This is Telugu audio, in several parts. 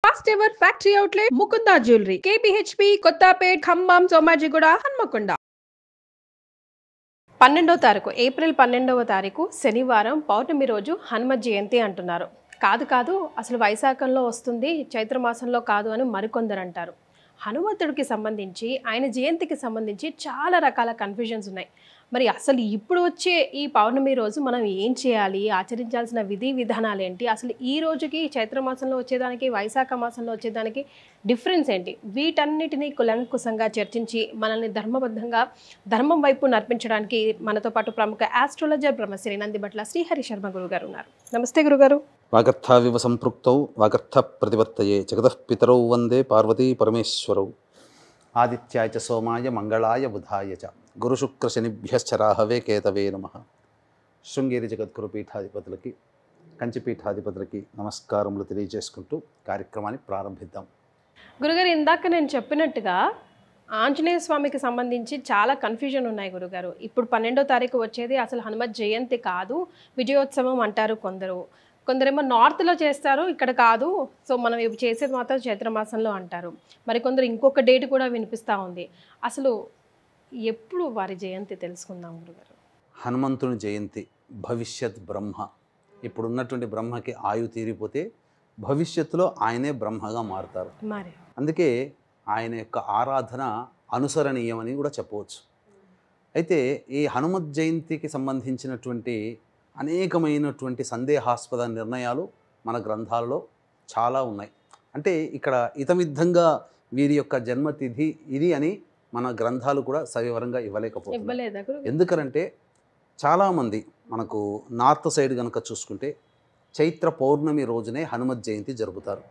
First ever factory outlet Mukunda jewellery KPHP Kothapet Khammam Somajiguda Hanamkonda. 12వ తారీఖు ఏప్రిల్ 12వ తారీఖు శనివారం పౌర్ణమి రోజు హనుమ జయంతి అంటున్నారు. కాదు అసలు వైశాఖంలో వస్తుంది, చైత్రమాసంలో కాదు అని మరికొందరు అంటారు. హనుమంతుడికి సంబంధించి ఆయన జయంతికి సంబంధించి చాలా రకాల కన్ఫ్యూజన్స్ ఉన్నాయి. మరి అసలు ఇప్పుడు వచ్చే ఈ పౌర్ణమి రోజు మనం ఏం చేయాలి, ఆచరించాల్సిన విధి విధానాలు ఏంటి, అసలు ఈ రోజుకి చైత్రమాసంలో వచ్చేదానికి వైశాఖ మాసంలో వచ్చేదానికి డిఫరెన్స్ ఏంటి, వీటన్నిటినీ కులంకుశంగా చర్చించి మనల్ని ధర్మబద్ధంగా ధర్మం వైపు నడిపించడానికి మనతో పాటు ప్రముఖ ఆస్ట్రాలజర్ బ్రహ్మశ్రీ నందిబట్ల శ్రీహరి శర్మ గురుగారు ఉన్నారు. నమస్తే గురుగారు. వాగర్థావివ సంపృక్తౌ వాగర్థ ప్రతివర్తయే జగతః పితరౌ వందే పార్వతీ పరమేశ్వరౌ ఆదిత్యాయ చ సోమాయ మంగళాయ బుధాయ చ గురుశుక్రశనిభ్యశ్చ రాహవే కేతవే నమః. శృంగేరి జగద్గురు పీఠాధిపతులకి కంచి పీఠాధిపతులకి నమస్కారములు తెలియజేసుకుంటూ కార్యక్రమాన్ని ప్రారంభిద్దాం. గురుగారు, ఇందాక నేను చెప్పినట్టుగా ఆంజనేయ స్వామికి సంబంధించి చాలా కన్ఫ్యూజన్ ఉన్నాయి గురుగారు. ఇప్పుడు 12వ తారీఖు వచ్చేది అసలు హనుమత్ జయంతి కాదు, విజయోత్సవం అంటారు కొందరేమో నార్త్లో చేస్తారు, ఇక్కడ కాదు, సో మనం ఇవి చేసేది మాత్రం చైత్రమాసంలో అంటారు. మరి కొందరు ఇంకొక డేట్ కూడా వినిపిస్తూ ఉంది. అసలు ఎప్పుడు వారి జయంతి తెలుసుకుందాం గురుగారు. హనుమంతుని జయంతి భవిష్యత్ బ్రహ్మ. ఇప్పుడున్నటువంటి బ్రహ్మకి ఆయు తీరిపోతే భవిష్యత్తులో ఆయనే బ్రహ్మగా మారుతారు. మరి అందుకే ఆయన యొక్క ఆరాధన అనుసరణీయమని కూడా చెప్పవచ్చు. అయితే ఈ హనుమత్ జయంతికి సంబంధించినటువంటి అనేకమైనటువంటి సందేహాస్పద నిర్ణయాలు మన గ్రంథాలలో చాలా ఉన్నాయి. అంటే ఇక్కడ ఇతమిద్ధంగా వీరి యొక్క జన్మతిథి ఇది అని మన గ్రంథాలు కూడా సవివరంగా ఇవ్వలేకపోతున్నాయి. ఎందుకంటే చాలామంది మనకు నార్త్ సైడ్ కనుక చూసుకుంటే చైత్ర పౌర్ణమి రోజునే హనుమత్ జయంతి జరుపుతారు.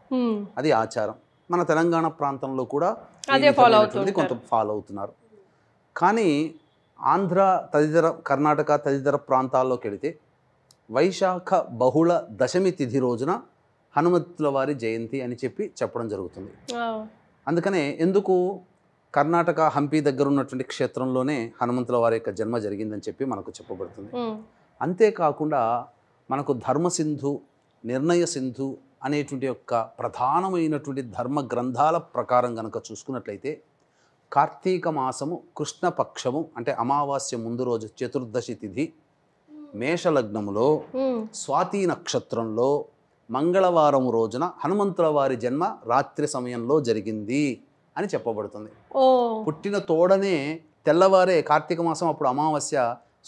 అది ఆచారం. మన తెలంగాణ ప్రాంతంలో కూడా కొంత ఫాలో అవుతున్నారు. కానీ ఆంధ్ర తదితర కర్ణాటక తదితర ప్రాంతాల్లోకి వెళితే వైశాఖ బహుళ దశమి తిథి రోజున హనుమంతుల వారి జయంతి అని చెప్పడం జరుగుతుంది. అందుకనే ఎందుకు కర్ణాటక హంపి దగ్గర ఉన్నటువంటి క్షేత్రంలోనే హనుమంతుల వారి యొక్క జన్మ జరిగిందని చెప్పి మనకు చెప్పబడుతుంది. అంతేకాకుండా మనకు ధర్మసింధు, నిర్ణయ సింధు అనేటువంటి యొక్క ప్రధానమైనటువంటి ధర్మ గ్రంథాల ప్రకారం కనుక చూసుకున్నట్లయితే కార్తీక మాసము కృష్ణపక్షము అంటే అమావాస్య ముందు రోజు చతుర్దశి తిథి మేషలగ్నములో స్వాతి నక్షత్రంలో మంగళవారం రోజున హనుమంతుల వారి జన్మ రాత్రి సమయంలో జరిగింది అని చెప్పబడుతుంది. పుట్టిన తోడనే తెల్లవారే కార్తీక మాసం అప్పుడు అమావాస్య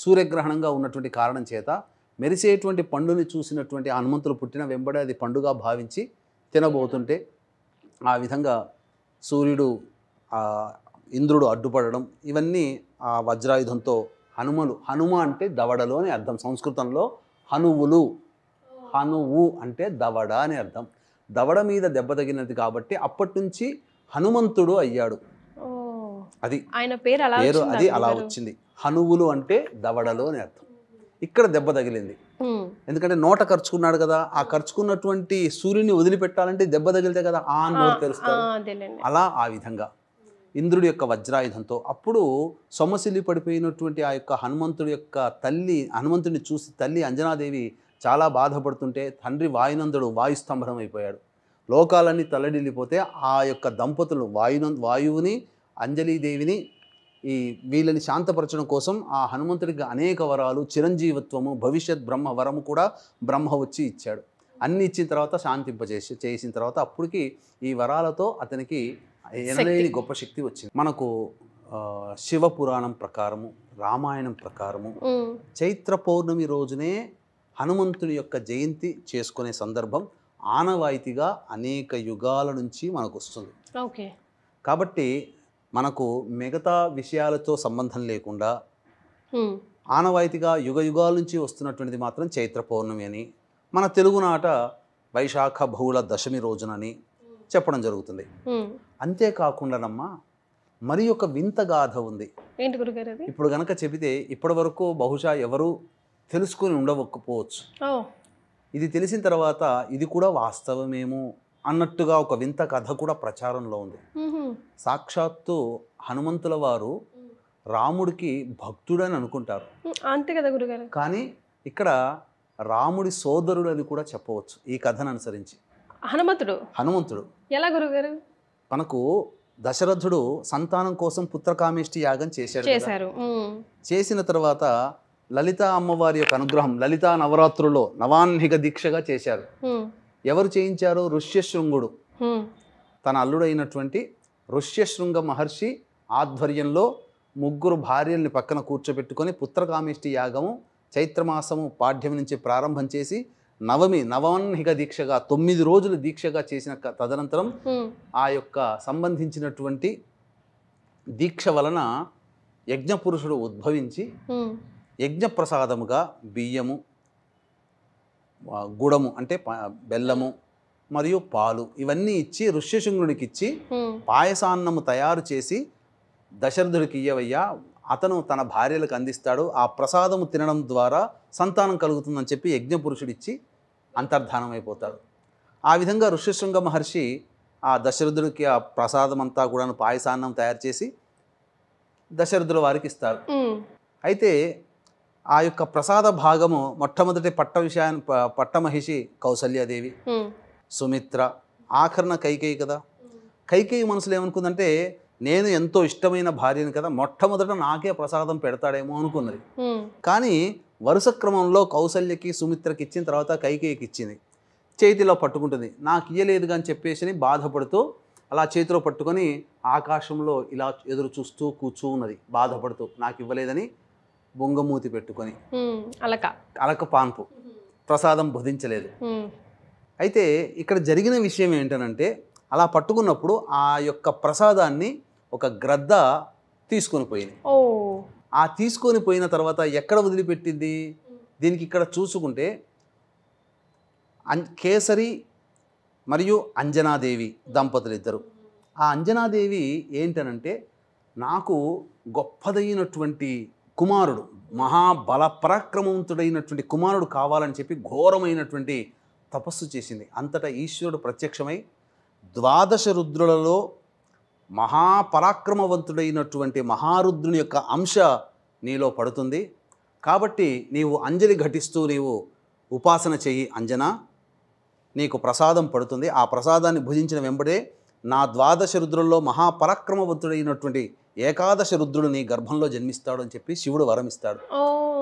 సూర్యగ్రహణంగా ఉన్నటువంటి కారణం చేత మెరిసేటువంటి పండుని చూసినటువంటి హనుమంతులు పుట్టిన వెంబడే అది పండుగ భావించి తినబోతుంటే ఆ విధంగా సూర్యుడు ఇంద్రుడు అడ్డుపడడం ఇవన్నీ ఆ వజ్రాయుధంతో హనుమ అంటే దవడలు అని అర్థం. సంస్కృతంలో హనువులు, హనువు అంటే దవడ అని అర్థం. దవడ మీద దెబ్బ తగినది కాబట్టి అప్పటి నుంచి హనుమంతుడు అయ్యాడు. అది ఆయన పేరు అది అలా వచ్చింది. హనువులు అంటే దవడలు అని అర్థం. ఇక్కడ దెబ్బ తగిలింది ఎందుకంటే నోట ఖర్చుకున్నాడు కదా, ఆ ఖర్చుకున్నటువంటి సూర్యుని వదిలిపెట్టాలంటే దెబ్బ తగిలితే కదా ఆ నోరు తెలుస్తారు. అలా ఆ విధంగా ఇంద్రుడి యొక్క వజ్రాయుధంతో అప్పుడు సొమ్మసిల్లి పడిపోయినటువంటి ఆ యొక్క హనుమంతుడి యొక్క తల్లి, హనుమంతుడిని చూసి తల్లి అంజనాదేవి చాలా బాధపడుతుంటే తండ్రి వాయునందుడు వాయుస్తంభనం అయిపోయాడు. లోకాలన్నీ తల్లడిల్లిపోతే ఆ యొక్క దంపతులు వాయువుని అంజలీదేవిని వీళ్ళని శాంతపరచడం కోసం ఆ హనుమంతుడికి అనేక వరాలు, చిరంజీవత్వము, భవిష్యత్ బ్రహ్మ వరము కూడా బ్రహ్మ వచ్చి ఇచ్చాడు. అన్ని ఇచ్చిన తర్వాత చేసిన తర్వాత అప్పటికి ఈ వరాలతో అతనికి ఎనలేని గొప్ప శక్తి వచ్చింది. మనకు శివపురాణం ప్రకారము, రామాయణం ప్రకారము చైత్ర పౌర్ణమి రోజునే హనుమంతుని యొక్క జయంతి చేసుకునే సందర్భం ఆనవాయితీగా అనేక యుగాల నుంచి మనకు వస్తుంది. కాబట్టి మనకు మిగతా విషయాలతో సంబంధం లేకుండా ఆనవాయితీగా యుగ యుగాల నుంచి వస్తున్నటువంటిది మాత్రం చైత్ర పౌర్ణమి అని, మన తెలుగునాట వైశాఖ బహుళ దశమి రోజునని చెప్పడం జరుగుతుంది. అంతేకాకుండానమ్మా మరి ఒక వింత గాథ ఉంది. ఇప్పుడు గనక చెబితే ఇప్పటి వరకు బహుశా ఎవరు తెలుసుకుని ఉండకపోవచ్చు. ఇది తెలిసిన తర్వాత ఇది కూడా వాస్తవమేమో అన్నట్టుగా ఒక వింత కథ కూడా ప్రచారంలో ఉంది. సాక్షాత్తు హనుమంతుల వారు రాముడికి భక్తుడని అనుకుంటారు, అంతే కదా గురుగారు. కానీ ఇక్కడ రాముడి సోదరుడు అని కూడా చెప్పవచ్చు ఈ కథను అనుసరించి. హనుమంతుడు ఎలా గురుగారు? మనకు దశరథుడు సంతానం కోసం పుత్రకామేష్టి యాగం చేశాడు కదా. చేశారు. చేసిన తర్వాత లలితా అమ్మవారి యొక్క అనుగ్రహం, లలితా నవరాత్రుల్లో నవాన్నిక దీక్షగా చేశారు. ఎవరు చేయించారు? ఋష్యశృంగుడు. తన అల్లుడైనటువంటి ఋష్యశృంగ మహర్షి ఆధ్వర్యంలో 3 భార్యల్ని పక్కన కూర్చోబెట్టుకొని పుత్రకామేష్టి యాగము చైత్రమాసము పాఠ్యం నుంచి ప్రారంభం చేసి నవాన్నిక దీక్షగా 9 రోజులు దీక్షగా చేసిన తదనంతరం ఆ యొక్క సంబంధించినటువంటి దీక్ష వలన యజ్ఞపురుషుడు ఉద్భవించి యజ్ఞప్రసాదముగా బియ్యము, గుడము అంటే బెల్లము మరియు పాలు ఇవన్నీ ఇచ్చి ఋష్యశృంగునికి ఇచ్చి పాయసాన్నము తయారు చేసి దశరథుడికి ఇయ్యవయ్యా, అతను తన భార్యలకు అందిస్తాడు, ఆ ప్రసాదము తినడం ద్వారా సంతానం కలుగుతుందని చెప్పి యజ్ఞపురుషుడు ఇచ్చి అంతర్ధానం అయిపోతాడు. ఆ విధంగా ఋష్యశృంగ మహర్షి ఆ దశరథుడికి ఆ ప్రసాదం అంతా కూడా పాయసాన్నం తయారు చేసి దశరథుల వారికి ఇస్తారు. అయితే ఆ యొక్క ప్రసాద భాగము మొట్టమొదటి పట్టమహిషి కౌసల్యాదేవి, సుమిత్ర, ఆఖరణ కైకేయి కదా. కైకేయి మనసులో ఏమనుకుందంటే నేను ఎంతో ఇష్టమైన భార్యని కదా, మొట్టమొదట నాకే ప్రసాదం పెడతాడేమో అనుకున్నది. కానీ వరుస క్రమంలో కౌసల్యకి సుమిత్రకి ఇచ్చిన తర్వాత కైకేయికి ఇచ్చింది. చేతిలో పట్టుకుంటుంది, నాకు ఇయ్యలేదుగా అని చెప్పేసి బాధపడుతూ అలా చేతిలో పట్టుకొని ఆకాశంలో ఇలా ఎదురు చూస్తూ కూర్చున్నది, బాధపడుతూ నాకు ఇవ్వలేదని బొంగమూతి పెట్టుకొని. అలక పాన్పు, ప్రసాదం భుజించలేదు. అయితే ఇక్కడ జరిగిన విషయం ఏంటనంటే అలా పట్టుకున్నప్పుడు ఆ యొక్క ప్రసాదాన్ని ఒక గ్రద్ద తీసుకొని పోయింది. ఆ తీసుకొని పోయిన తర్వాత ఎక్కడ వదిలిపెట్టింది? దీనికి ఇక్కడ చూసుకుంటే కేసరి మరియు అంజనాదేవి దంపతులు ఇద్దరు. ఆ అంజనాదేవి ఏంటనంటే నాకు గొప్పదైనటువంటి కుమారుడు, మహాబల పరాక్రమవంతుడైనటువంటి కుమారుడు కావాలని చెప్పి ఘోరమైనటువంటి తపస్సు చేసింది. అంతటా ఈశ్వరుడు ప్రత్యక్షమై 12 రుద్రులలో మహాపరాక్రమవంతుడైనటువంటి మహారుద్రుని యొక్క అంశ నీలో పడుతుంది, కాబట్టి నీవు అంజలి ఘటిస్తూ నీవు ఉపాసన చెయ్యి అంజనా, నీకు ప్రసాదం పడుతుంది. ఆ ప్రసాదాన్ని భుజించిన వెంబడే నా 12 రుద్రుల్లో మహాపరాక్రమవంతుడైనటువంటి 11 రుద్రుడు నీ గర్భంలో జన్మిస్తాడు అని చెప్పి శివుడు వరం ఇస్తాడు.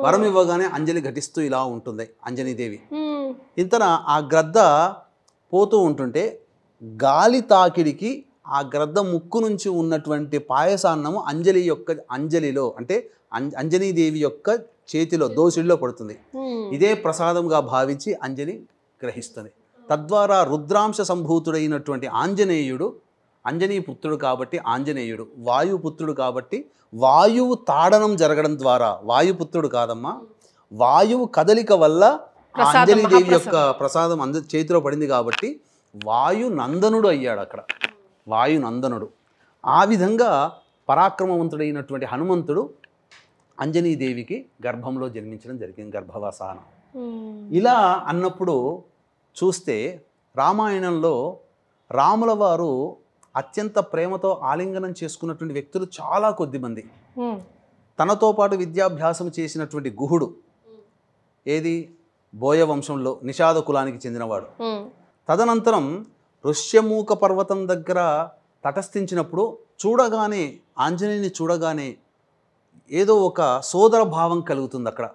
వరం ఇవ్వగానే అంజలి ఘటిస్తూ ఇలా ఉంటుంది అంజనీదేవి. ఇంతన ఆ గ్రద్ద పోతూ ఉంటుంటే గాలి తాకిడికి ఆ గ్రద్ద ముక్కు నుంచి ఉన్నటువంటి పాయసాన్నము అంజలిలో అంటే అంజనీదేవి యొక్క చేతిలో దోసిడిలో పడుతుంది. ఇదే ప్రసాదంగా భావించి అంజలి గ్రహిస్తుంది. తద్వారా రుద్రాంశ సంభూతుడైనటువంటి ఆంజనేయుడు, అంజనీ పుత్రుడు కాబట్టి ఆంజనేయుడు, వాయుపుత్రుడు కాబట్టి వాయువు తాడనం జరగడం ద్వారా, వాయుపుత్రుడు కాదమ్మా, వాయువు కదలిక వల్ల అంజనీదేవి యొక్క ప్రసాదం చేతిలో పడింది కాబట్టి వాయునందనుడు అయ్యాడు. అక్కడ వాయునందనుడు. ఆ విధంగా పరాక్రమవంతుడైనటువంటి హనుమంతుడు అంజనీదేవికి గర్భంలో జన్మించడం జరిగింది, గర్భవసానం. ఇలా అన్నప్పుడు చూస్తే రామాయణంలో రాముల వారు అత్యంత ప్రేమతో ఆలింగనం చేసుకున్నటువంటి వ్యక్తులు చాలా కొద్దిమంది. తనతో పాటు విద్యాభ్యాసం చేసినటువంటి గుహుడు, ఏది బోయ వంశంలో నిషాద కులానికి చెందినవాడు. తదనంతరం ఋష్యమూక పర్వతం దగ్గర తటస్థించినప్పుడు చూడగానే ఆంజనేయుని చూడగానే ఏదో ఒక సోదర భావం కలుగుతుంది అక్కడ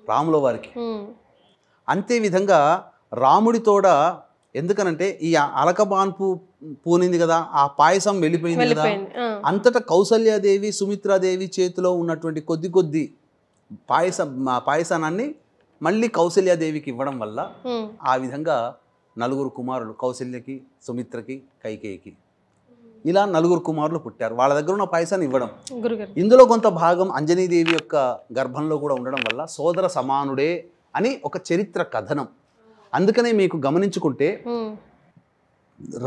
రాముల వారికి. అంతేవిధంగా రాముడితోడ, ఎందుకనంటే ఈ అలకబాన్పు పూనింది కదా, ఆ పాయసం వెళ్ళిపోయింది కదా, అంతటా కౌసల్యాదేవి సుమిత్రాదేవి చేతిలో ఉన్నటువంటి కొద్ది పాయసానాన్ని మళ్ళీ కౌసల్యాదేవికి ఇవ్వడం వల్ల ఆ విధంగా 4 కుమారులు, కౌసల్యకి, సుమిత్రకి, కైకేయికి, ఇలా 4 కుమారులు పుట్టారు. వాళ్ళ దగ్గర ఉన్న పాయసాన్ని ఇవ్వడం, ఇందులో కొంత భాగం అంజనీదేవి యొక్క గర్భంలో కూడా ఉండడం వల్ల సోదర సమానుడే అని ఒక చరిత్ర కథనం. అందుకనే మీకు గమనించుకుంటే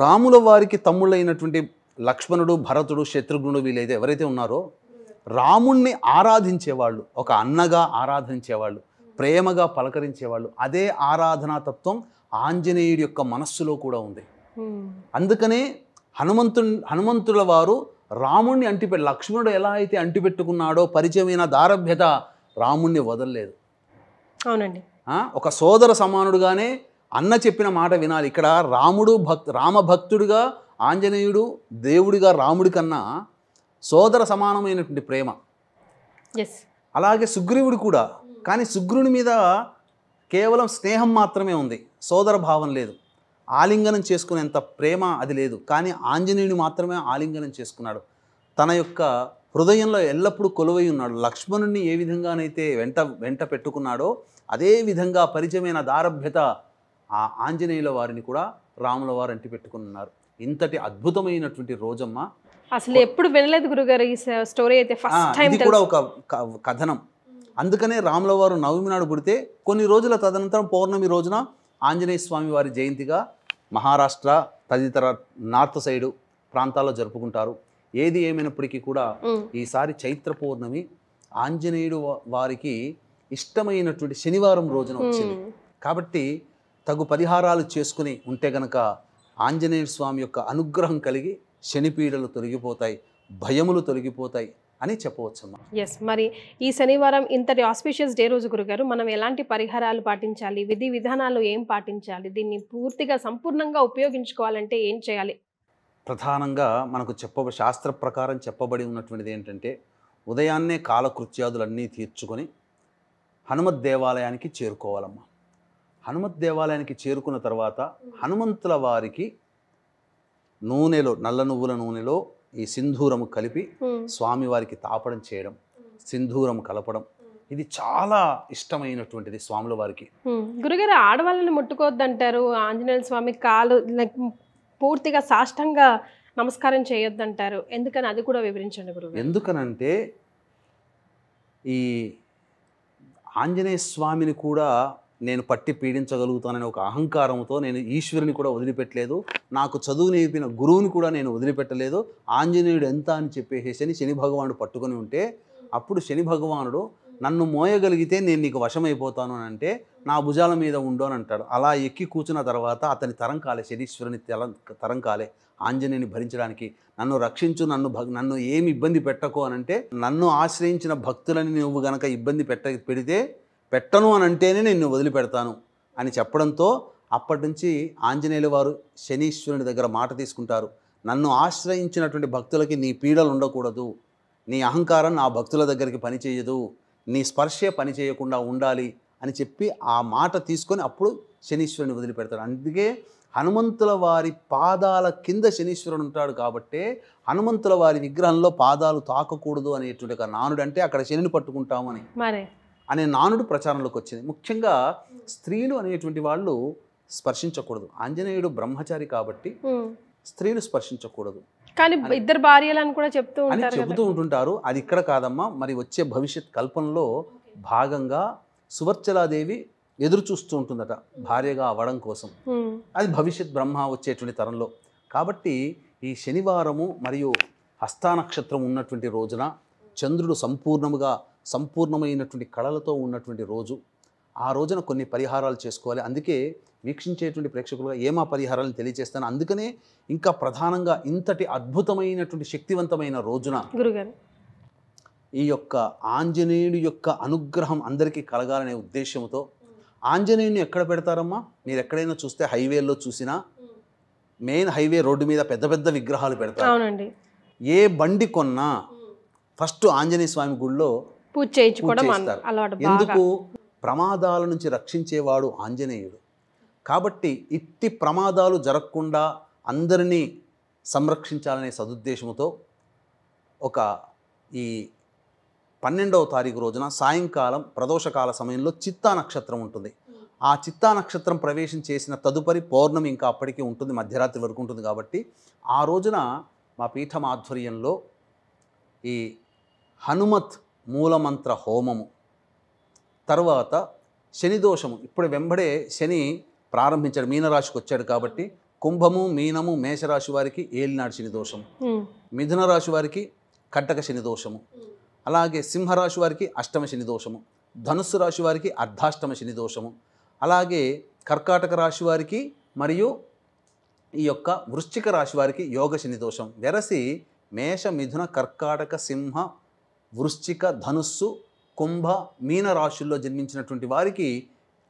రాముల వారికి తమ్ముళ్ళైనటువంటి లక్ష్మణుడు, భరతుడు, శత్రుఘ్నుడు వీళ్ళైతే ఎవరైతే ఉన్నారో రాముణ్ణి ఆరాధించేవాళ్ళు, ఒక అన్నగా ఆరాధించేవాళ్ళు, ప్రేమగా పలకరించేవాళ్ళు. అదే ఆరాధనాతత్వం ఆంజనేయుడి యొక్క మనస్సులో కూడా ఉంది. అందుకనే హనుమంతుల వారు రాముణ్ణి లక్ష్మణుడు ఎలా అయితే అంటిపెట్టుకున్నాడో పరిచయమైన దారభ్యత రాముణ్ణి వదలలేదు. అవునండి. ఒక సోదర సమానుడుగానే అన్న చెప్పిన మాట వినాలి. ఇక్కడ రాముడు రామభక్తుడిగా ఆంజనేయుడు దేవుడిగా రాముడి కన్నా సోదర సమానమైనటువంటి ప్రేమ. ఎస్. అలాగే సుగ్రీవుడు కూడా, కానీ సుగ్రీవుని మీద కేవలం స్నేహం మాత్రమే ఉంది, సోదర భావం లేదు. ఆలింగనం చేసుకునేంత ప్రేమ అది లేదు. కానీ ఆంజనేయుని మాత్రమే ఆలింగనం చేసుకున్నాడు. తన యొక్క హృదయంలో ఎల్లప్పుడూ కొలువై ఉన్నాడు. లక్ష్మణుని ఏ విధంగానైతే వెంట పెట్టుకున్నాడో అదే విధంగా పరిచయమైన దారభ్యత ఆ ఆంజనేయుల వారిని కూడా రాముల వారు అంటి పెట్టుకున్నారు. ఇంతటి అద్భుతమైనటువంటి రోజమ్మ. అసలు ఎప్పుడు వినలేదు గురుగారు ఈ స్టోరీ అయితే, ఫస్ట్ టైం. ఇది కూడా ఒక కథనం. అందుకనే రాముల వారు నవమి నాడు పుడితే కొన్ని రోజుల తదనంతరం పౌర్ణమి రోజున ఆంజనేయ స్వామి వారి జయంతిగా మహారాష్ట్ర తదితర నార్త్ సైడు ప్రాంతాల్లో జరుపుకుంటారు. ఏది ఏమైనప్పటికీ కూడా ఈసారి చైత్ర పౌర్ణమి ఆంజనేయుడు వారికి ఇష్టమైనటువంటి శనివారం రోజున వచ్చింది కాబట్టి తగు పరిహారాలు చేసుకుని ఉంటే గనక ఆంజనేయ స్వామి యొక్క అనుగ్రహం కలిగి శనిపీడలు తొలగిపోతాయి, భయములు తొలగిపోతాయి అని చెప్పవచ్చమ్మా. ఎస్. మరి ఈ శనివారం ఇంతటి ఆస్పిషియస్ డే రోజు గురుగారు మనం ఎలాంటి పరిహారాలు పాటించాలి, విధి విధానాలు ఏం పాటించాలి, దీన్ని పూర్తిగా సంపూర్ణంగా ఉపయోగించుకోవాలంటే ఏం చేయాలి? ప్రధానంగా మనకు శాస్త్ర ప్రకారం చెప్పబడి ఉన్నటువంటిది ఏంటంటే ఉదయాన్నే కాలకృత్యాదులన్నీ తీర్చుకొని హనుమత్ దేవాలయానికి చేరుకోవాలమ్మా. హనుమత్ దేవాలయానికి చేరుకున్న తర్వాత హనుమంతుల వారికి నూనెలో, నల్ల నువ్వుల నూనెలో ఈ సింధూరము కలిపి స్వామివారికి తాపడం చేయడం, సింధూరం కలపడం, ఇది చాలా ఇష్టమైనటువంటిది స్వాముల వారికి. గురుగారు ఆడవాళ్ళని ముట్టుకోవద్దంటారు, ఆంజనేయ స్వామి కాలు పూర్తిగా సాష్టంగా నమస్కారం చేయొద్దంటారు, ఎందుకని అది కూడా వివరించండి గురుగారు. ఎందుకనంటే ఈ ఆంజనేయ స్వామిని కూడా నేను పట్టి పీడించగలుగుతానని ఒక అహంకారంతో నేను ఈశ్వరుని కూడా వదిలిపెట్టలేదు, నాకు చదువు నేర్పిన గురువుని కూడా నేను వదిలిపెట్టలేదు. ఆంజనేయుడు ఎంత అని చెప్పేసి శని భగవానుడు పట్టుకొని ఉంటే అప్పుడు శని భగవానుడు నన్ను మోయగలిగితే నేను నీకు వశమైపోతాను అని అంటే నా భుజాల మీద ఉండు అని అంటాడు. అలా ఎక్కి కూర్చున్న తర్వాత అతని తరం కాలే, శనీశ్వరుని తరం కాలే ఆంజనేయుని భరించడానికి. నన్ను రక్షించు, నన్ను ఏమి ఇబ్బంది పెట్టకు అని అంటే, నన్ను ఆశ్రయించిన భక్తులని నువ్వు గనక ఇబ్బంది పెడితే పెట్టను అని అంటేనే నేను వదిలిపెడతాను అని చెప్పడంతో అప్పటి నుంచి ఆంజనేయుల వారు శనీశ్వరుని దగ్గర మాట తీసుకుంటారు. నన్ను ఆశ్రయించినటువంటి భక్తులకి నీ పీడలు ఉండకూడదు, నీ అహంకారం నా భక్తుల దగ్గరికి పనిచేయదు, నీ స్పర్శే పని చేయకుండా ఉండాలి అని చెప్పి ఆ మాట తీసుకొని అప్పుడు శనీశ్వరుని వదిలిపెడతాడు. అందుకే హనుమంతుల వారి పాదాల కింద శనీశ్వరుడు ఉంటాడు కాబట్టి హనుమంతుల వారి విగ్రహంలో పాదాలు తాకకూడదు అనేటువంటి ఒక నానుడు, అంటే అక్కడ శనిని పట్టుకుంటామని అనే నానుడు ప్రచారంలోకి వచ్చింది. ముఖ్యంగా స్త్రీలు అనేటువంటి వాళ్ళు స్పర్శించకూడదు. ఆంజనేయుడు బ్రహ్మచారి కాబట్టి స్త్రీలు స్పర్శించకూడదు కానీ ఇద్దరు భార్యలను కూడా చెబుతూ ఉంటుంటారు. అది ఇక్కడ కాదమ్మా, మరి వచ్చే భవిష్యత్ కల్పనలో భాగంగా సువర్చలాదేవి ఎదురు చూస్తూ ఉంటుందట భార్యగా అవ్వడం కోసం. అది భవిష్యత్ బ్రహ్మ వచ్చేటువంటి తరంలో. కాబట్టి ఈ శనివారము మరియు హస్తా నక్షత్రం ఉన్నటువంటి రోజున చంద్రుడు సంపూర్ణమైనటువంటి కళలతో ఉన్నటువంటి రోజు, ఆ రోజున కొన్ని పరిహారాలు చేసుకోవాలి. అందుకే వీక్షించేటువంటి ప్రేక్షకులుగా ఏమా పరిహారాలను తెలియజేస్తాను. అందుకనే ఇంకా ప్రధానంగా ఇంతటి అద్భుతమైనటువంటి శక్తివంతమైన రోజున ఈ యొక్క ఆంజనేయుడి యొక్క అనుగ్రహం అందరికీ కలగాలనే ఉద్దేశంతో ఆంజనేయుడిని ఎక్కడ పెడతారమ్మా? మీరు ఎక్కడైనా చూస్తే హైవేల్లో చూసినా మెయిన్ హైవే రోడ్డు మీద పెద్ద పెద్ద విగ్రహాలు పెడతారు. ఏ బండి కొన్నా ఫస్ట్ ఆంజనేయ స్వామి గుడిలో పూజ చేస్తారు. ఎందుకు? ప్రమాదాల నుంచి రక్షించేవాడు ఆంజనేయుడు కాబట్టి ఇట్టి ప్రమాదాలు జరగకుండా అందరినీ సంరక్షించాలనే సదుద్దేశంతో ఈ 12వ తారీఖు రోజున సాయంకాలం ప్రదోషకాల సమయంలో చిత్తా నక్షత్రం ఉంటుంది. ఆ చిత్తా నక్షత్రం ప్రవేశం చేసిన తదుపరి పౌర్ణమి ఇంకా అప్పటికి ఉంటుంది, మధ్యరాత్రి వరకు ఉంటుంది. కాబట్టి ఆ రోజున మా పీఠం ఆధ్వర్యంలో ఈ హనుమత్ మూలమంత్ర హోమము, తర్వాత శనిదోషము, ఇప్పుడు వెంబడే శని ప్రారంభించాడు, మీనరాశికి వచ్చాడు కాబట్టి కుంభము, మీనము, మేషరాశి వారికి ఏలినాడు శని దోషము, మిథున రాశి వారికి కట్టక శని దోషము, అలాగే సింహరాశి వారికి అష్టమ శని దోషము, ధనుస్సు రాశి వారికి అర్ధాష్టమ శని దోషము, అలాగే కర్కాటక రాశి వారికి మరియు ఈ యొక్క వృశ్చిక రాశి వారికి యోగ శని దోషం. వెరసి మేష, మిథున, కర్కాటక, సింహ, వృశ్చిక, ధనుస్సు, కుంభ, మీన రాశుల్లో జన్మించినటువంటి వారికి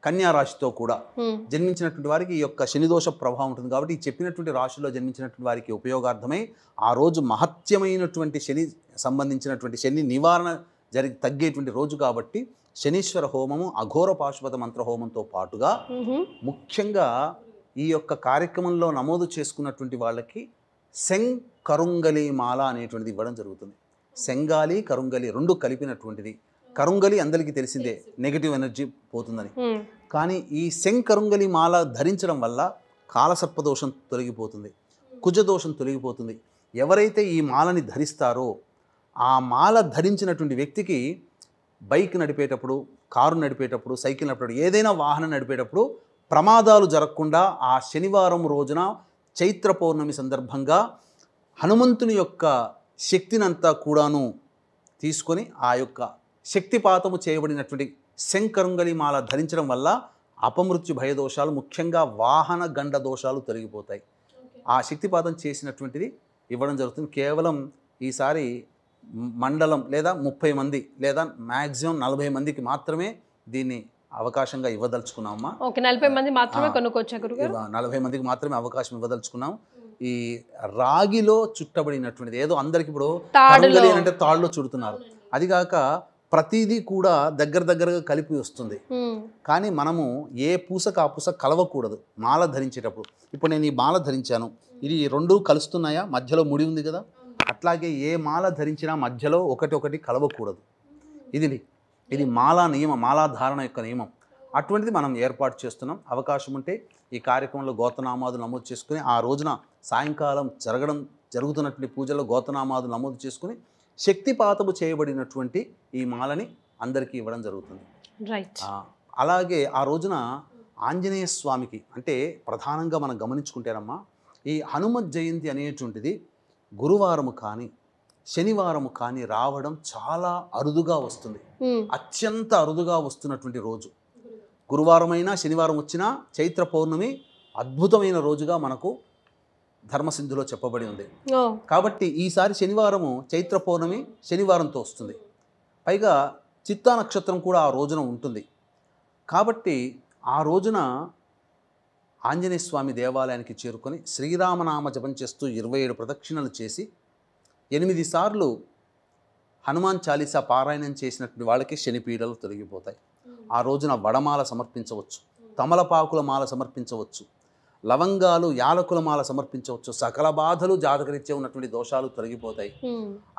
కన్యా రాశితో కూడా జన్మించినటువంటి వారికి ఈ యొక్క శనిదోష ప్రభావం ఉంటుంది. కాబట్టి ఈ చెప్పినటువంటి రాశిలో జన్మించినటువంటి వారికి ఉపయోగార్థమై ఆ రోజు మహత్యమైనటువంటి శని సంబంధించినటువంటి శని నివారణ తగ్గేటువంటి రోజు కాబట్టి శనీశ్వర హోమము, అఘోర పాశుపత మంత్ర హోమంతో పాటుగా ముఖ్యంగా ఈ యొక్క కార్యక్రమంలో నమోదు చేసుకున్నటువంటి వాళ్ళకి సెంగ్ కరుంగలి మాల అనేటువంటిది ఇవ్వడం జరుగుతుంది. సెంగాలి కరుంగలి రెండు కలిపినటువంటిది. కరుంగలి అందరికీ తెలిసిందే, నెగిటివ్ ఎనర్జీ పోతుందని. కానీ ఈ సెంగ్ కరుంగలి మాల ధరించడం వల్ల కాలసర్పదోషం తొలగిపోతుంది, కుజదోషం తొలగిపోతుంది. ఎవరైతే ఈ మాలని ధరిస్తారో ఆ మాల ధరించినటువంటి వ్యక్తికి బైక్ నడిపేటప్పుడు, కారు నడిపేటప్పుడు, సైకిల్ నడిపేటప్పుడు, ఏదైనా వాహనం నడిపేటప్పుడు ప్రమాదాలు జరగకుండా ఆ శనివారం రోజున చైత్ర పౌర్ణమి సందర్భంగా హనుమంతుని యొక్క శక్తినంతా కూడాను తీసుకొని ఆ యొక్క శక్తిపాతము చేయబడినటువంటి శంకరుంగలి మాల ధరించడం వల్ల అపమృత్యు భయదోషాలు, ముఖ్యంగా వాహన గండ దోషాలు తొలగిపోతాయి. ఆ శక్తిపాతం చేసినటువంటిది ఇవ్వడం జరుగుతుంది. కేవలం ఈసారి మండలం లేదా 30 మంది లేదా మ్యాక్సిమం 40 మందికి మాత్రమే దీన్ని అవకాశంగా ఇవ్వదలుచుకున్నామమ్మా. 40 మంది మాత్రమే కొనుక్కోవచ్చా గురుగారు? 40 మందికి మాత్రమే అవకాశం ఇవ్వదలుచుకున్నాం. ఈ రాగిలో చుట్టబడినటువంటిది ఏదో అందరికి ఇప్పుడు అంటే తాళ్ళలో చుడుతున్నారు, అదిగాక ప్రతిదీ కూడా దగ్గరగా కలిపి వస్తుంది. కానీ మనము ఏ పూసకు ఆ పూస కలవకూడదు మాల ధరించేటప్పుడు. ఇప్పుడు నేను ఈ మాల ధరించాను, ఇది రెండు కలుస్తున్నాయా? మధ్యలో ముడి ఉంది కదా. అట్లాగే ఏ మాల ధరించినా మధ్యలో ఒకటి కలవకూడదు. ఇది మాలా నియమం, మాలాధారణ యొక్క నియమం. అటువంటిది మనం ఏర్పాటు చేస్తున్నాం. అవకాశం ఉంటే ఈ కార్యక్రమంలో గోత్రనామాదులు నమోదు చేసుకుని ఆ రోజున సాయంకాలం జరుగుతున్నటువంటి పూజలో గోత్రనామాదులు నమోదు చేసుకుని శక్తిపాతము చేయబడినటువంటి ఈ మాలని అందరికీ ఇవ్వడం జరుగుతుంది. అలాగే ఆ రోజున ఆంజనేయ స్వామికి అంటే ప్రధానంగా మనం గమనించుకుంటేనమ్మా, ఈ హనుమత్ జయంతి అనేటువంటిది గురువారము కానీ శనివారము కానీ రావడం చాలా అరుదుగా వస్తుంది. అత్యంత అరుదుగా వస్తున్నటువంటి రోజు గురువారమైనా శనివారం వచ్చినా చైత్ర పౌర్ణమి అద్భుతమైన రోజుగా మనకు ధర్మసింధులో చెప్పబడి ఉంది. కాబట్టి ఈసారి శనివారము చైత్ర పౌర్ణమి శనివారంతో వస్తుంది. పైగా చిత్తా నక్షత్రం కూడా ఆ రోజున ఉంటుంది. కాబట్టి ఆ రోజున ఆంజనేయ స్వామి దేవాలయానికి చేరుకొని శ్రీరామనామ జపం చేస్తూ 27 ప్రదక్షిణలు చేసి 8 సార్లు హనుమాన్ చాలీసా పారాయణం చేసినటువంటి వాళ్ళకి శనిపీడలు తొలగిపోతాయి. ఆ రోజున వడమాల సమర్పించవచ్చు, తమలపాకుల మాల సమర్పించవచ్చు, లవంగాలు యాలకుల మాల సమర్పించవచ్చు. సకల బాధలు జాతకరీత్యా ఉన్నటువంటి దోషాలు తొలగిపోతాయి.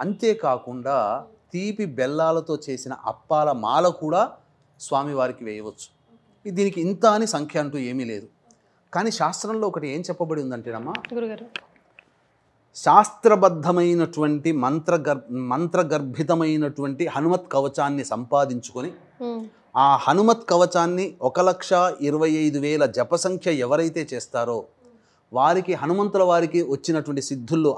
అంతేకాకుండా తీపి బెల్లాలతో చేసిన అప్పాల మాల కూడా స్వామివారికి వేయవచ్చు. దీనికి ఇంత అని సంఖ్య అంటూ ఏమీ లేదు. కానీ శాస్త్రంలో ఒకటి ఏం చెప్పబడి ఉందంటేనమ్మా, శాస్త్రబద్ధమైనటువంటి మంత్రగర్భితమైనటువంటి హనుమత్ కవచాన్ని సంపాదించుకొని ఆ హనుమత్ కవచాన్ని 1,25,000 జప సంఖ్య ఎవరైతే చేస్తారో వారికి హనుమంతుల వారికి వచ్చినటువంటి సిద్ధుల్లో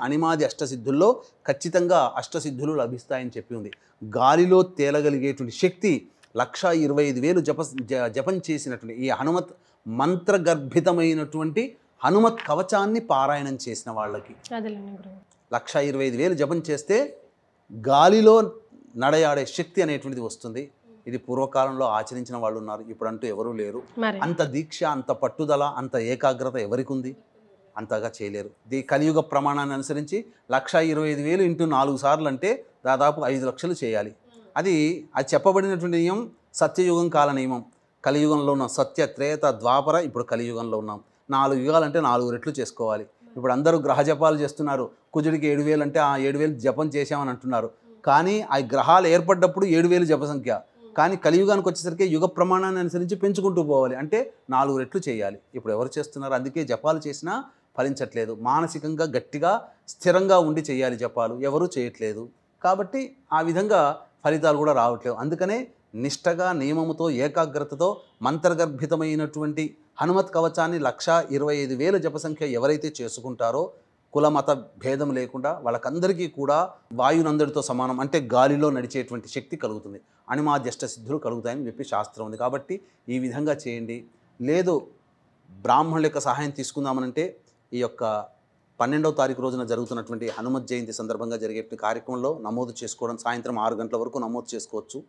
అనిమాది అష్టసిద్ధుల్లో ఖచ్చితంగా అష్టసిద్ధులు లభిస్తాయని చెప్పి ఉంది. గాలిలో తేలగలిగేటువంటి శక్తి 1,25,000 జపం చేసినటువంటి ఈ హనుమత్ మంత్రగర్భితమైనటువంటి హనుమత్ కవచాన్ని పారాయణం చేసిన వాళ్ళకి 1,25,000 జపం చేస్తే గాలిలో నడయాడే శక్తి అనేటువంటిది వస్తుంది. ఇది పూర్వకాలంలో ఆచరించిన వాళ్ళు ఉన్నారు, ఇప్పుడంటూ ఎవరూ లేరు. అంత దీక్ష, అంత పట్టుదల, అంత ఏకాగ్రత ఎవరికి ఉంది? అంతగా చేయలేరు. కలియుగ ప్రమాణాన్ని అనుసరించి 1,25,000 ఇంటూ 4 సార్లు అంటే దాదాపు 5 లక్షలు చేయాలి. అది చెప్పబడినటువంటి నియమం సత్యయుగం కాల నియమం. కలియుగంలో ఉన్నాం, సత్య త్రేత ద్వాపర, ఇప్పుడు కలియుగంలో ఉన్నాం. 4 యుగాలంటే 4 రెట్లు చేసుకోవాలి. ఇప్పుడు అందరూ గ్రహ జపాలు చేస్తున్నారు. కుజుడికి 7,000 అంటే 7,000 జపం చేశామని అంటున్నారు. కానీ ఆ గ్రహాలు ఏర్పడ్డప్పుడు 7,000 జప సంఖ్య. కానీ కలియుగానికి వచ్చేసరికి యుగ ప్రమాణాన్ని అనుసరించి పెంచుకుంటూ పోవాలి, అంటే 4 రెట్లు చేయాలి. ఇప్పుడు ఎవరు చేస్తున్నారు? అందుకే జపాలు చేసినా ఫలించట్లేదు. మానసికంగా గట్టిగా స్థిరంగా ఉండి చేయాలి జపాలు, ఎవరూ చేయట్లేదు. కాబట్టి ఆ విధంగా ఫలితాలు కూడా రావట్లేదు. అందుకనే నిష్టగా నియమముతో ఏకాగ్రతతో మంత్రగర్భితమైనటువంటి హనుమత్ కవచాన్ని 1,25,000 జప సంఖ్య ఎవరైతే చేసుకుంటారో కులమత భేదం లేకుండా వాళ్ళకందరికీ కూడా వాయునందరితో సమానం, అంటే గాలిలో నడిచేటువంటి శక్తి కలుగుతుంది, అనిమాద్యష్ట సిద్ధులు కలుగుతాయని చెప్పి శాస్త్రం ఉంది. కాబట్టి ఈ విధంగా చేయండి. లేదు బ్రాహ్మణుల యొక్క సహాయం తీసుకుందామనంటే ఈ యొక్క 12వ తారీఖు రోజున జరుగుతున్నటువంటి హనుమత్ జయంతి సందర్భంగా జరిగే కార్యక్రమంలో నమోదు చేసుకోవడం, సాయంత్రం 6 గంటల వరకు నమోదు చేసుకోవచ్చు.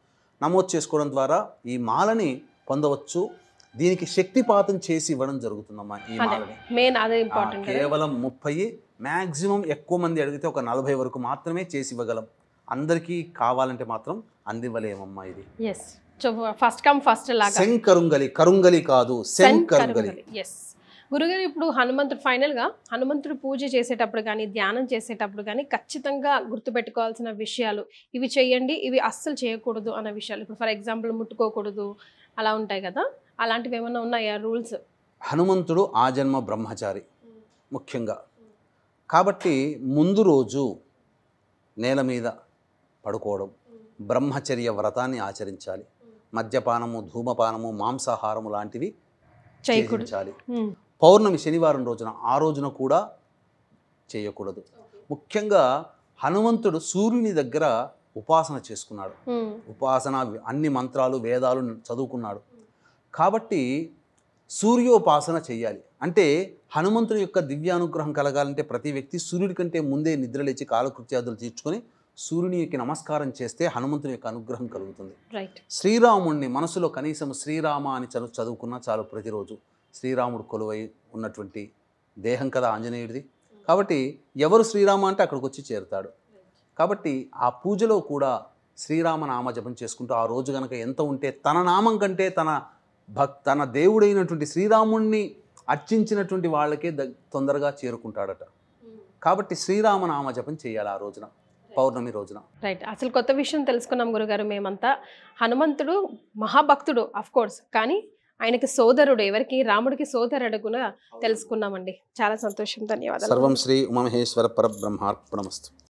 నమోదు చేసుకోవడం ద్వారా ఈ మాలని పొందవచ్చు. దీనికి శక్తిపాతం చేసి ఇవ్వడం జరుగుతుందమ్మా ఈ మాలని. మెయిన్ అదే ఇంపార్టెంట్. కేవలం 30, మ్యాక్సిమం ఎక్కువ మంది అడిగితే ఒక 40 వరకు మాత్రమే చేసి ఇవ్వగలం. అందరికీ కావాలంటే మాత్రం అందివ్వలేమమ్మా ఇది. ఎస్, ఫస్ట్ కమ్ ఫస్ట్ లాగా. శంకరుంగలి, కరుంగలి కాదు, శంకరుంగలి. ఎస్ గురుగారు, ఇప్పుడు హనుమంతుడు ఫైనల్గా హనుమంతుడు పూజ చేసేటప్పుడు కానీ ధ్యానం చేసేటప్పుడు కానీ ఖచ్చితంగా గుర్తుపెట్టుకోవాల్సిన విషయాలు ఇవి చేయండి, ఇవి అస్సలు చేయకూడదు అన్న విషయాలు. ఇప్పుడు ఫర్ ఎగ్జాంపుల్ ముట్టుకోకూడదు అలా ఉంటాయి కదా, అలాంటివి ఏమైనా ఉన్నాయా రూల్స్? హనుమంతుడు ఆజన్మ బ్రహ్మచారి ముఖ్యంగా. కాబట్టి ముందు రోజు నేల మీద పడుకోవడం, బ్రహ్మచర్య వ్రతాన్ని ఆచరించాలి. మద్యపానము, ధూమపానము, మాంసాహారము లాంటివి చేయించాలి. పౌర్ణమి శనివారం రోజున, ఆ రోజున కూడా చేయకూడదు. ముఖ్యంగా హనుమంతుడు సూర్యుని దగ్గర ఉపాసన చేసుకున్నాడు. ఉపాసన అన్ని మంత్రాలు వేదాలు చదువుకున్నాడు. కాబట్టి సూర్యోపాసన చెయ్యాలి. అంటే హనుమంతుని యొక్క దివ్యానుగ్రహం కలగాలంటే ప్రతి వ్యక్తి సూర్యుడి కంటే ముందే నిద్రలేచి కాలకృత్యాదులు తీర్చుకొని సూర్యునికి నమస్కారం చేస్తే హనుమంతుని యొక్క అనుగ్రహం కలుగుతుంది. శ్రీరాముడిని మనసులో కనీసం శ్రీరామ అని చదువుకున్నా చాలు. ప్రతిరోజు శ్రీరాముడు కొలువై ఉన్నటువంటి దేహం కదా ఆంజనేయుడిది. కాబట్టి ఎవరు శ్రీరామ అంటే అక్కడికి వచ్చి చేరుతాడు. కాబట్టి ఆ పూజలో కూడా శ్రీరామ నామ జపం చేసుకుంటూ ఆ రోజు కనుక ఎంత ఉంటే తన నామం కంటే తన దేవుడైనటువంటి శ్రీరాముణ్ణి అర్చించినటువంటి వాళ్ళకే తొందరగా చేరుకుంటాడట. కాబట్టి శ్రీరామనామ జపం చేయాలి ఆ రోజున, పౌర్ణమి రోజున. రైట్. అసలు కొత్త విషయం తెలుసుకున్నాం గురుగారు మేమంతా. హనుమంతుడు మహాభక్తుడు అఫ్ కోర్స్, కానీ ఆయనకి సోదరుడు, ఎవరికి రాముడికి సోదరుడు కూడా తెలుసుకున్నామండి. చాలా సంతోషం, ధన్యవాదాలు. సర్వం శ్రీ ఉమామహేశ్వర పరబ్రహ్మార్పణమస్తు.